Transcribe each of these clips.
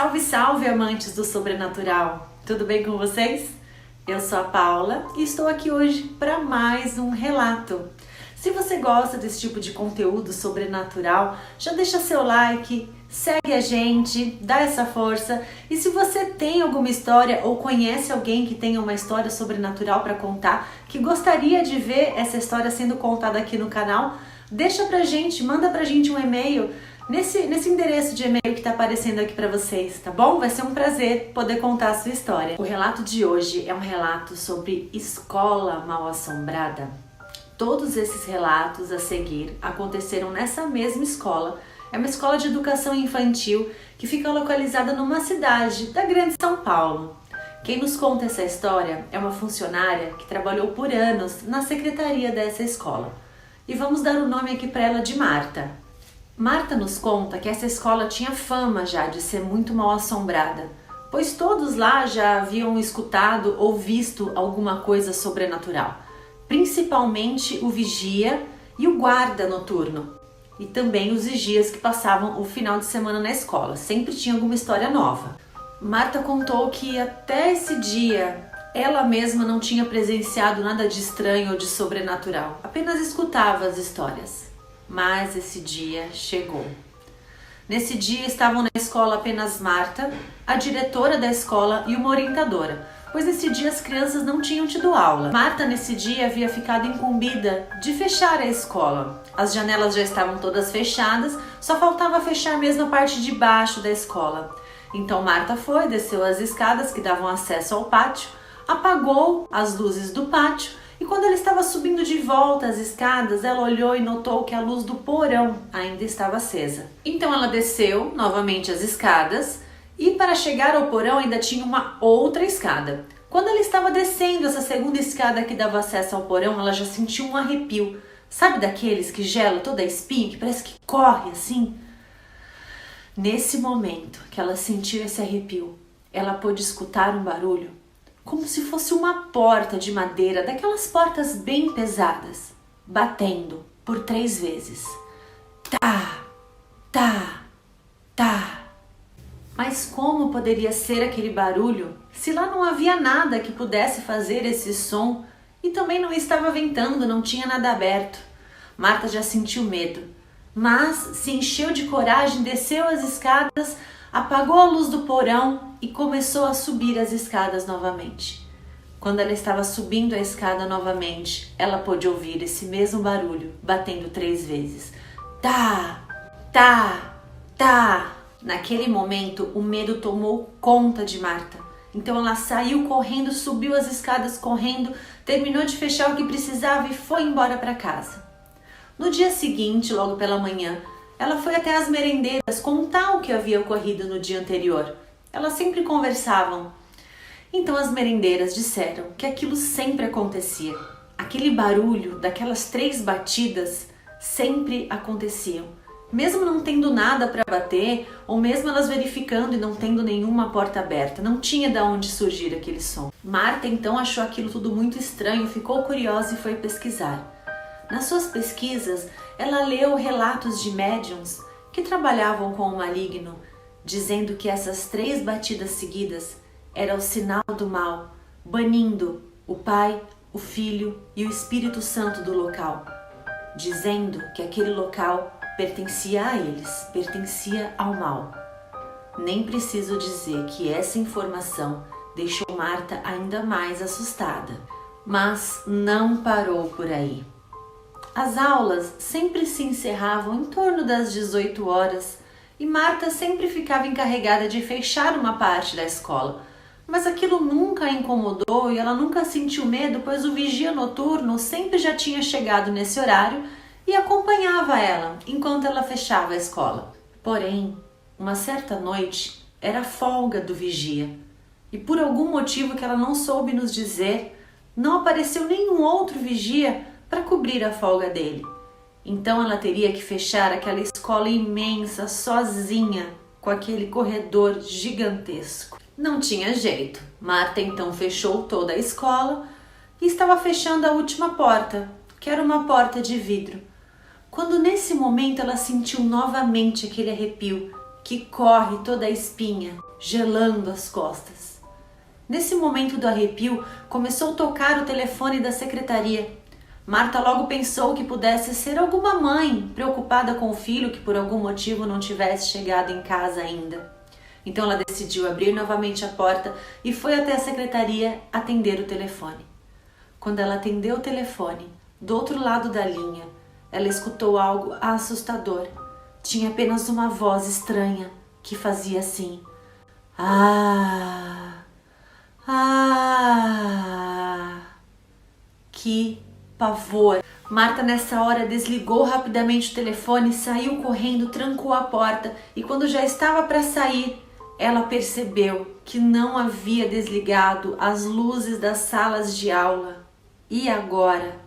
Salve, salve, amantes do sobrenatural! Tudo bem com vocês? Eu sou a Paula e estou aqui hoje para mais um relato. Se você gosta desse tipo de conteúdo sobrenatural, já deixa seu like, segue a gente, dá essa força. E se você tem alguma história ou conhece alguém que tenha uma história sobrenatural para contar, que gostaria de ver essa história sendo contada aqui no canal, deixa pra gente, manda pra gente um e-mail nesse endereço de e-mail que está aparecendo aqui para vocês, tá bom? Vai ser um prazer poder contar a sua história. O relato de hoje é um relato sobre escola mal-assombrada. Todos esses relatos a seguir aconteceram nessa mesma escola. É uma escola de educação infantil que fica localizada numa cidade da Grande São Paulo. Quem nos conta essa história é uma funcionária que trabalhou por anos na secretaria dessa escola. E vamos dar o nome aqui para ela de Marta. Marta nos conta que essa escola tinha fama já de ser muito mal assombrada, pois todos lá já haviam escutado ou visto alguma coisa sobrenatural, principalmente o vigia e o guarda noturno, e também os vigias que passavam o final de semana na escola, sempre tinha alguma história nova. Marta contou que até esse dia ela mesma não tinha presenciado nada de estranho ou de sobrenatural, apenas escutava as histórias. Mas esse dia chegou. Nesse dia estavam na escola apenas Marta, a diretora da escola e uma orientadora, pois nesse dia as crianças não tinham tido aula. Marta nesse dia havia ficado incumbida de fechar a escola. As janelas já estavam todas fechadas, só faltava fechar mesmo a parte de baixo da escola. Então Marta foi, desceu as escadas que davam acesso ao pátio, apagou as luzes do pátio. E quando ela estava subindo de volta as escadas, ela olhou e notou que a luz do porão ainda estava acesa. Então ela desceu novamente as escadas e para chegar ao porão ainda tinha uma outra escada. Quando ela estava descendo essa segunda escada que dava acesso ao porão, ela já sentiu um arrepio. Sabe daqueles que gela toda a espinha, que parece que corre assim? Nesse momento que ela sentiu esse arrepio, ela pôde escutar um barulho como se fosse uma porta de madeira, daquelas portas bem pesadas, batendo por 3 vezes. Tá, tá, tá. Mas como poderia ser aquele barulho se lá não havia nada que pudesse fazer esse som e também não estava ventando, não tinha nada aberto? Marta já sentiu medo, mas se encheu de coragem, desceu as escadas, apagou a luz do porão e começou a subir as escadas novamente. Quando ela estava subindo a escada novamente, ela pôde ouvir esse mesmo barulho, batendo 3 vezes. Tá, tá, tá. Naquele momento, o medo tomou conta de Marta. Então ela saiu correndo, subiu as escadas correndo, terminou de fechar o que precisava e foi embora para casa. No dia seguinte, logo pela manhã, ela foi até as merendeiras contar o que havia ocorrido no dia anterior. Elas sempre conversavam. Então as merendeiras disseram que aquilo sempre acontecia. Aquele barulho daquelas 3 batidas sempre aconteciam. Mesmo não tendo nada para bater, ou mesmo elas verificando e não tendo nenhuma porta aberta, não tinha de onde surgir aquele som. Marta então achou aquilo tudo muito estranho, ficou curiosa e foi pesquisar. Nas suas pesquisas, ela leu relatos de médiuns que trabalhavam com o maligno, dizendo que essas 3 batidas seguidas era o sinal do mal, banindo o Pai, o Filho e o Espírito Santo do local, dizendo que aquele local pertencia a eles, pertencia ao mal. Nem preciso dizer que essa informação deixou Marta ainda mais assustada, mas não parou por aí. As aulas sempre se encerravam em torno das 18 horas e Marta sempre ficava encarregada de fechar uma parte da escola. Mas aquilo nunca a incomodou e ela nunca sentiu medo, pois o vigia noturno sempre já tinha chegado nesse horário e acompanhava ela enquanto ela fechava a escola. Porém, uma certa noite era folga do vigia e por algum motivo que ela não soube nos dizer, não apareceu nenhum outro vigia para cobrir a folga dele. Então ela teria que fechar aquela escola imensa, sozinha, com aquele corredor gigantesco. Não tinha jeito. Marta então fechou toda a escola e estava fechando a última porta, que era uma porta de vidro. Quando nesse momento ela sentiu novamente aquele arrepio que corre toda a espinha, gelando as costas. Nesse momento do arrepio, começou a tocar o telefone da secretaria. Marta logo pensou que pudesse ser alguma mãe preocupada com o filho que por algum motivo não tivesse chegado em casa ainda. Então ela decidiu abrir novamente a porta e foi até a secretaria atender o telefone. Quando ela atendeu o telefone, do outro lado da linha, ela escutou algo assustador. Tinha apenas uma voz estranha que fazia assim: "Ah, ah". Que pavor! Marta nessa hora desligou rapidamente o telefone, saiu correndo, trancou a porta e quando já estava para sair, ela percebeu que não havia desligado as luzes das salas de aula. E agora?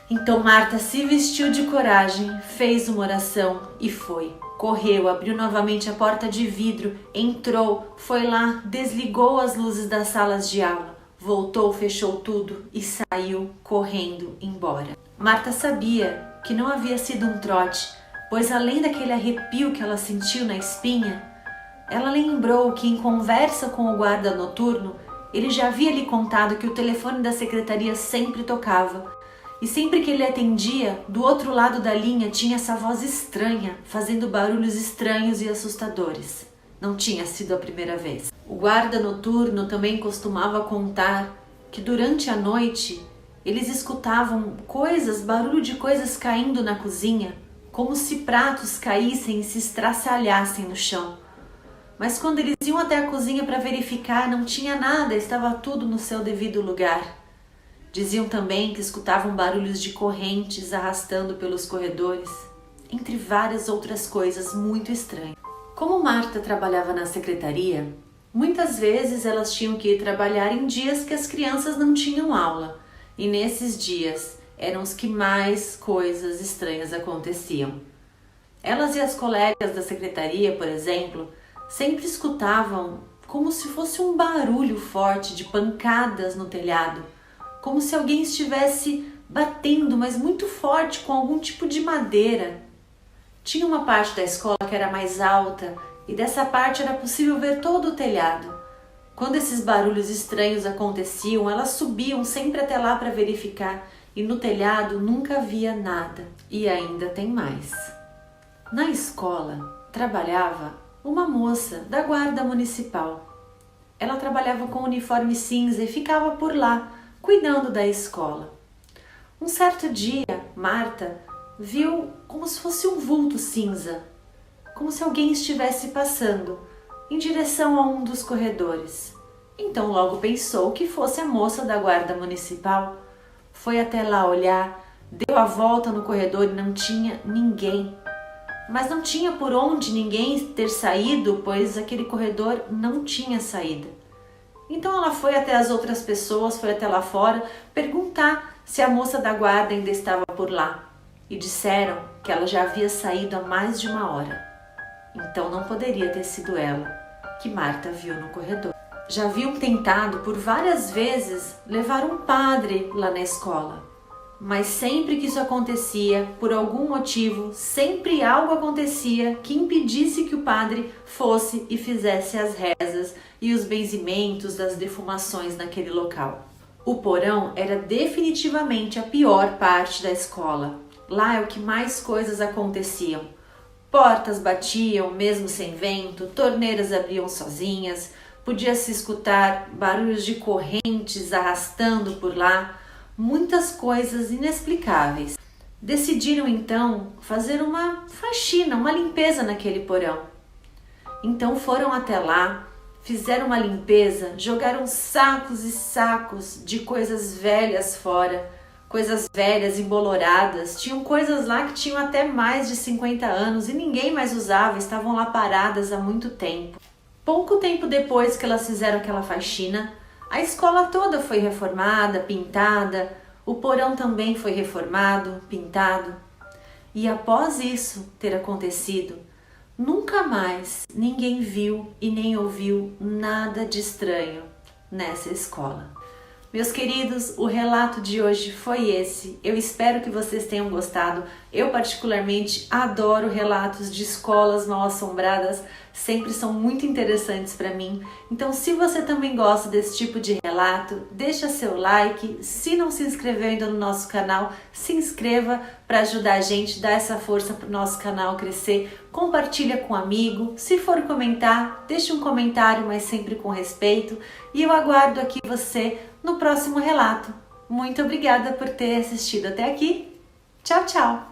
Então Marta se vestiu de coragem, fez uma oração e foi. Correu, abriu novamente a porta de vidro, entrou, foi lá, desligou as luzes das salas de aula, voltou, fechou tudo e saiu correndo embora. Marta sabia que não havia sido um trote, pois além daquele arrepio que ela sentiu na espinha, ela lembrou que em conversa com o guarda noturno, ele já havia lhe contado que o telefone da secretaria sempre tocava. E sempre que ele atendia, do outro lado da linha tinha essa voz estranha, fazendo barulhos estranhos e assustadores. Não tinha sido a primeira vez. O guarda noturno também costumava contar que durante a noite eles escutavam barulho de coisas caindo na cozinha, como se pratos caíssem e se estraçalhassem no chão. Mas quando eles iam até a cozinha para verificar, não tinha nada, estava tudo no seu devido lugar. Diziam também que escutavam barulhos de correntes arrastando pelos corredores, entre várias outras coisas muito estranhas. Como Marta trabalhava na secretaria, muitas vezes elas tinham que ir trabalhar em dias que as crianças não tinham aula, e nesses dias eram os que mais coisas estranhas aconteciam. Elas e as colegas da secretaria, por exemplo, sempre escutavam como se fosse um barulho forte de pancadas no telhado, como se alguém estivesse batendo, mas muito forte, com algum tipo de madeira. Tinha uma parte da escola que era mais alta e dessa parte era possível ver todo o telhado. Quando esses barulhos estranhos aconteciam, elas subiam sempre até lá para verificar e no telhado nunca havia nada. E ainda tem mais. Na escola trabalhava uma moça da guarda municipal. Ela trabalhava com uniforme cinza e ficava por lá, cuidando da escola. Um certo dia, Marta viu como se fosse um vulto cinza, como se alguém estivesse passando em direção a um dos corredores. Então logo pensou que fosse a moça da guarda municipal. Foi até lá olhar, deu a volta no corredor e não tinha ninguém. Mas não tinha por onde ninguém ter saído, pois aquele corredor não tinha saída. Então ela foi até as outras pessoas, foi até lá fora, perguntar se a moça da guarda ainda estava por lá. E disseram que ela já havia saído há mais de uma hora. Então não poderia ter sido ela que Marta viu no corredor. Já haviam tentado por várias vezes levar um padre lá na escola. Mas sempre que isso acontecia, por algum motivo, sempre algo acontecia que impedisse que o padre fosse e fizesse as rezas e os benzimentos das defumações naquele local. O porão era definitivamente a pior parte da escola. Lá é o que mais coisas aconteciam. Portas batiam mesmo sem vento, torneiras abriam sozinhas, podia-se escutar barulhos de correntes arrastando por lá, muitas coisas inexplicáveis. Decidiram então fazer uma faxina, uma limpeza naquele porão. Então foram até lá, fizeram uma limpeza, jogaram sacos e sacos de coisas velhas fora, coisas velhas emboloradas. Tinham coisas lá que tinham até mais de 50 anos e ninguém mais usava, estavam lá paradas há muito tempo. Pouco tempo depois que elas fizeram aquela faxina, a escola toda foi reformada, pintada, o porão também foi reformado, pintado. E após isso ter acontecido, nunca mais ninguém viu e nem ouviu nada de estranho nessa escola. Meus queridos, o relato de hoje foi esse. Eu espero que vocês tenham gostado. Eu particularmente adoro relatos de escolas mal-assombradas, sempre são muito interessantes para mim. Então, se você também gosta desse tipo de relato, deixa seu like. Se não se inscreveu ainda no nosso canal, se inscreva para ajudar a gente, dar essa força para o nosso canal crescer. Compartilha com um amigo. Se for comentar, deixa um comentário, mas sempre com respeito. E eu aguardo aqui você no próximo relato. Muito obrigada por ter assistido até aqui. Tchau, tchau!